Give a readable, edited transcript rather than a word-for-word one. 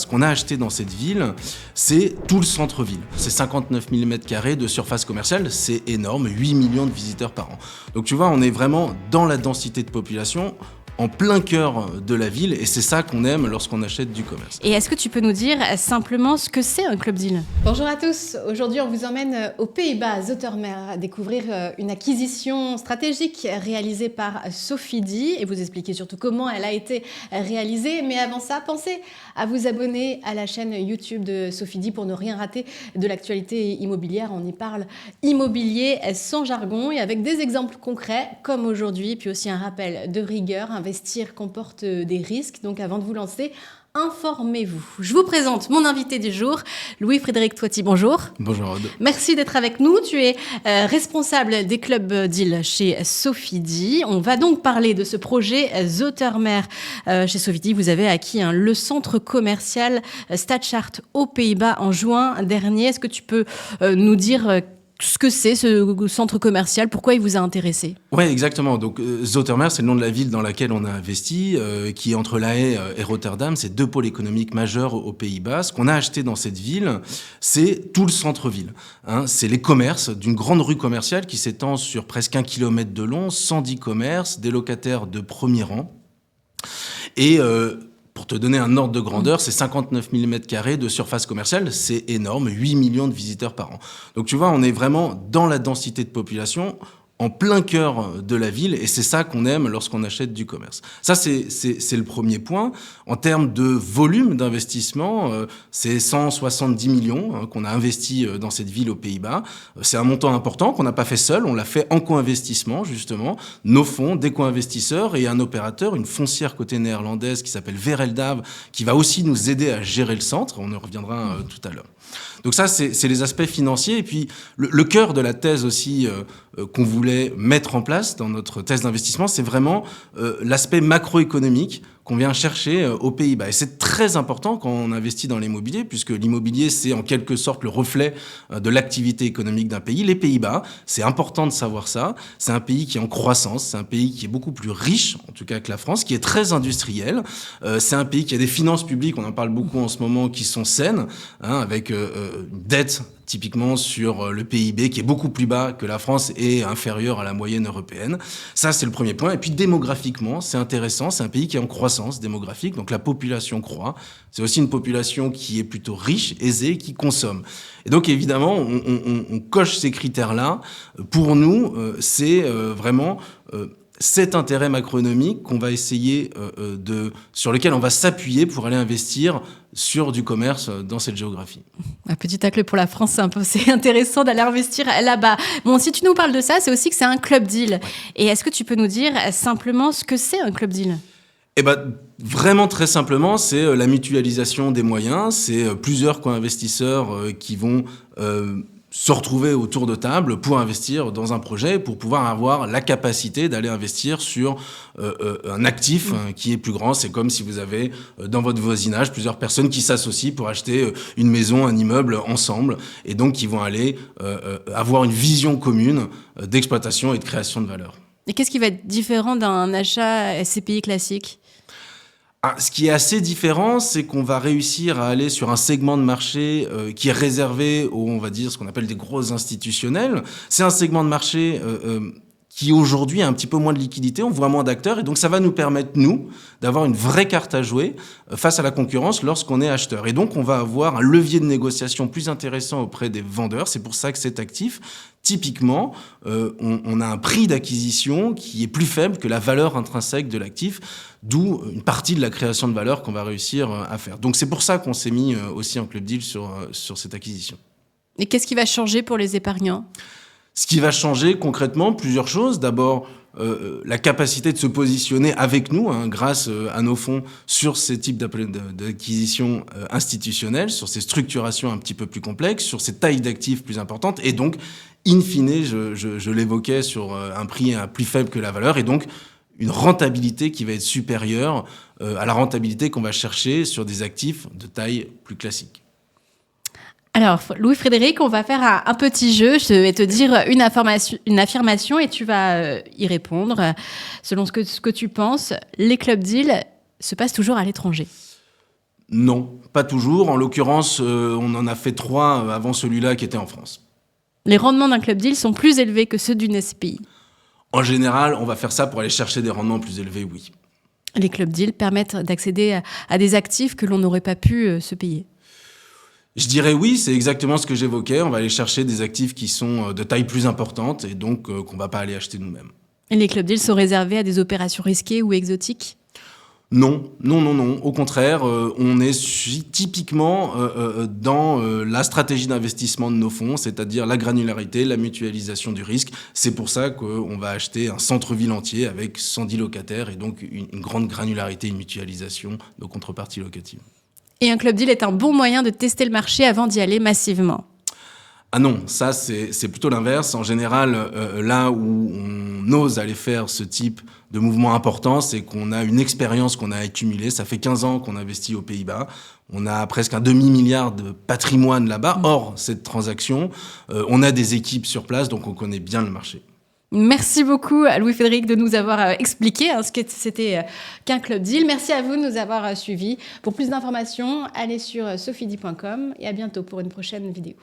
Ce qu'on a acheté dans cette ville, c'est tout le centre-ville. C'est 59 000 m² de surface commerciale, c'est énorme, 8 millions de visiteurs par an. Donc tu vois, on est vraiment dans la densité de population, en plein cœur de la ville, et c'est ça qu'on aime lorsqu'on achète du commerce. Et est-ce que tu peux nous dire simplement ce que c'est un club deal ? Bonjour à tous, aujourd'hui on vous emmène aux Pays-Bas, à Zoetermeer, découvrir une acquisition stratégique réalisée par Sofidy et vous expliquer surtout comment elle a été réalisée. Mais avant ça, pensez à vous abonner à la chaîne YouTube de Sofidy pour ne rien rater de l'actualité immobilière. On y parle immobilier sans jargon et avec des exemples concrets comme aujourd'hui, puis aussi un rappel de rigueur. Investir comporte des risques, donc avant de vous lancer, informez-vous. Je vous présente mon invité du jour, Louis-Frédéric Toiti. Bonjour. Bonjour Aude. Merci d'être avec nous. Tu es responsable des clubs deal chez Sofidy. On va donc parler de ce projet Zoetermeer chez Sofidy. Vous avez acquis le centre commercial Stadshart aux Pays-Bas en juin dernier. Est-ce que tu peux nous dire ce que c'est ce centre commercial, pourquoi il vous a intéressé ? Oui, exactement. Donc Zoetermeer, c'est le nom de la ville dans laquelle on a investi, qui est entre La Haye et Rotterdam. C'est deux pôles économiques majeurs aux Pays-Bas. Ce qu'on a acheté dans cette ville, c'est tout le centre-ville. C'est les commerces d'une grande rue commerciale qui s'étend sur presque 1 kilomètre de long, 110 commerces, des locataires de premier rang. Et pour te donner un ordre de grandeur, c'est 59 000 m² de surface commerciale, c'est énorme, 8 millions de visiteurs par an. Donc tu vois, on est vraiment dans la densité de population, en plein cœur de la ville, et c'est ça qu'on aime lorsqu'on achète du commerce. Ça, c'est le premier point. En termes de volume d'investissement, c'est 170 millions qu'on a investi dans cette ville aux Pays-Bas. C'est un montant important qu'on n'a pas fait seul, on l'a fait en co-investissement, justement. Nos fonds, des co-investisseurs et un opérateur, une foncière côté néerlandaise qui s'appelle Vereldav, qui va aussi nous aider à gérer le centre. On y reviendra tout à l'heure. Donc ça, c'est les aspects financiers. Et puis, le cœur de la thèse aussi qu'on voulait mettre en place dans notre thèse d'investissement, c'est vraiment l'aspect macroéconomique qu'on vient chercher aux Pays-Bas. Et c'est très important quand on investit dans l'immobilier, puisque l'immobilier, c'est en quelque sorte le reflet de l'activité économique d'un pays. Les Pays-Bas, c'est important de savoir ça. C'est un pays qui est en croissance, c'est un pays qui est beaucoup plus riche, en tout cas que la France, qui est très industriel. C'est un pays qui a des finances publiques, on en parle beaucoup en ce moment, qui sont saines, avec une dette typiquement sur le PIB qui est beaucoup plus bas que la France et inférieur à la moyenne européenne. Ça, c'est le premier point. Et puis démographiquement, c'est intéressant, c'est un pays qui est en croissance démographique, donc la population croît. C'est aussi une population qui est plutôt riche, aisée, qui consomme. Et donc évidemment, on coche ces critères-là. Pour nous, c'est vraiment cet intérêt macroéconomique qu'on va essayer sur lequel on va s'appuyer pour aller investir sur du commerce dans cette géographie. Un petit tacle pour la France, c'est intéressant d'aller investir là-bas. Bon, si tu nous parles de ça, c'est aussi que c'est un club deal. Ouais. Et est-ce que tu peux nous dire simplement ce que c'est un club deal ? Eh ben, vraiment très simplement, c'est la mutualisation des moyens. C'est plusieurs co-investisseurs qui vont se retrouver autour de table pour investir dans un projet, pour pouvoir avoir la capacité d'aller investir sur un actif qui est plus grand. C'est comme si vous avez dans votre voisinage plusieurs personnes qui s'associent pour acheter une maison, un immeuble ensemble, et donc qui vont aller avoir une vision commune d'exploitation et de création de valeur. Et qu'est-ce qui va être différent d'un achat SCPI classique ? Ce qui est assez différent, c'est qu'on va réussir à aller sur un segment de marché qui est réservé aux, on va dire, ce qu'on appelle des gros institutionnels. C'est un segment de marché qui aujourd'hui a un petit peu moins de liquidité, on voit moins d'acteurs, et donc ça va nous permettre, nous, d'avoir une vraie carte à jouer face à la concurrence lorsqu'on est acheteur. Et donc on va avoir un levier de négociation plus intéressant auprès des vendeurs. C'est pour ça que cet actif, typiquement, on a un prix d'acquisition qui est plus faible que la valeur intrinsèque de l'actif, d'où une partie de la création de valeur qu'on va réussir à faire. Donc c'est pour ça qu'on s'est mis aussi en club deal sur cette acquisition. Et qu'est-ce qui va changer pour les épargnants ? Ce qui va changer concrètement, plusieurs choses. D'abord, la capacité de se positionner avec nous, grâce à nos fonds, sur ces types d'acquisitions institutionnelles, sur ces structurations un petit peu plus complexes, sur ces tailles d'actifs plus importantes, et donc, in fine, je l'évoquais, sur un prix plus faible que la valeur, et donc une rentabilité qui va être supérieure à la rentabilité qu'on va chercher sur des actifs de taille plus classique. Alors, Louis-Frédéric, on va faire un petit jeu. Je vais te dire une affirmation et tu vas y répondre. Selon ce que tu penses, les club deals se passent toujours à l'étranger. Non, pas toujours. En l'occurrence, on en a fait 3 avant celui-là qui était en France. Les rendements d'un club deal sont plus élevés que ceux d'une SCPI. En général, on va faire ça pour aller chercher des rendements plus élevés, oui. Les club deals permettent d'accéder à des actifs que l'on n'aurait pas pu se payer. Je dirais oui, c'est exactement ce que j'évoquais. On va aller chercher des actifs qui sont de taille plus importante et donc qu'on ne va pas aller acheter nous-mêmes. Et les club deals sont réservés à des opérations risquées ou exotiques ? Non. Au contraire, on est typiquement dans la stratégie d'investissement de nos fonds, c'est-à-dire la granularité, la mutualisation du risque. C'est pour ça qu'on va acheter un centre-ville entier avec 110 locataires et donc une grande granularité, une mutualisation de nos contreparties locatives. Et un club deal est un bon moyen de tester le marché avant d'y aller massivement. Ah non, ça c'est plutôt l'inverse. En général, là où on ose aller faire ce type de mouvement important, c'est qu'on a une expérience qu'on a accumulée. Ça fait 15 ans qu'on investit aux Pays-Bas. On a presque un demi-milliard de patrimoine là-bas. Hors cette transaction, on a des équipes sur place, donc on connaît bien le marché. Merci beaucoup à Louis-Frédéric de nous avoir expliqué ce que c'était qu'un club deal. Merci à vous de nous avoir suivis. Pour plus d'informations, allez sur sophidi.com et à bientôt pour une prochaine vidéo.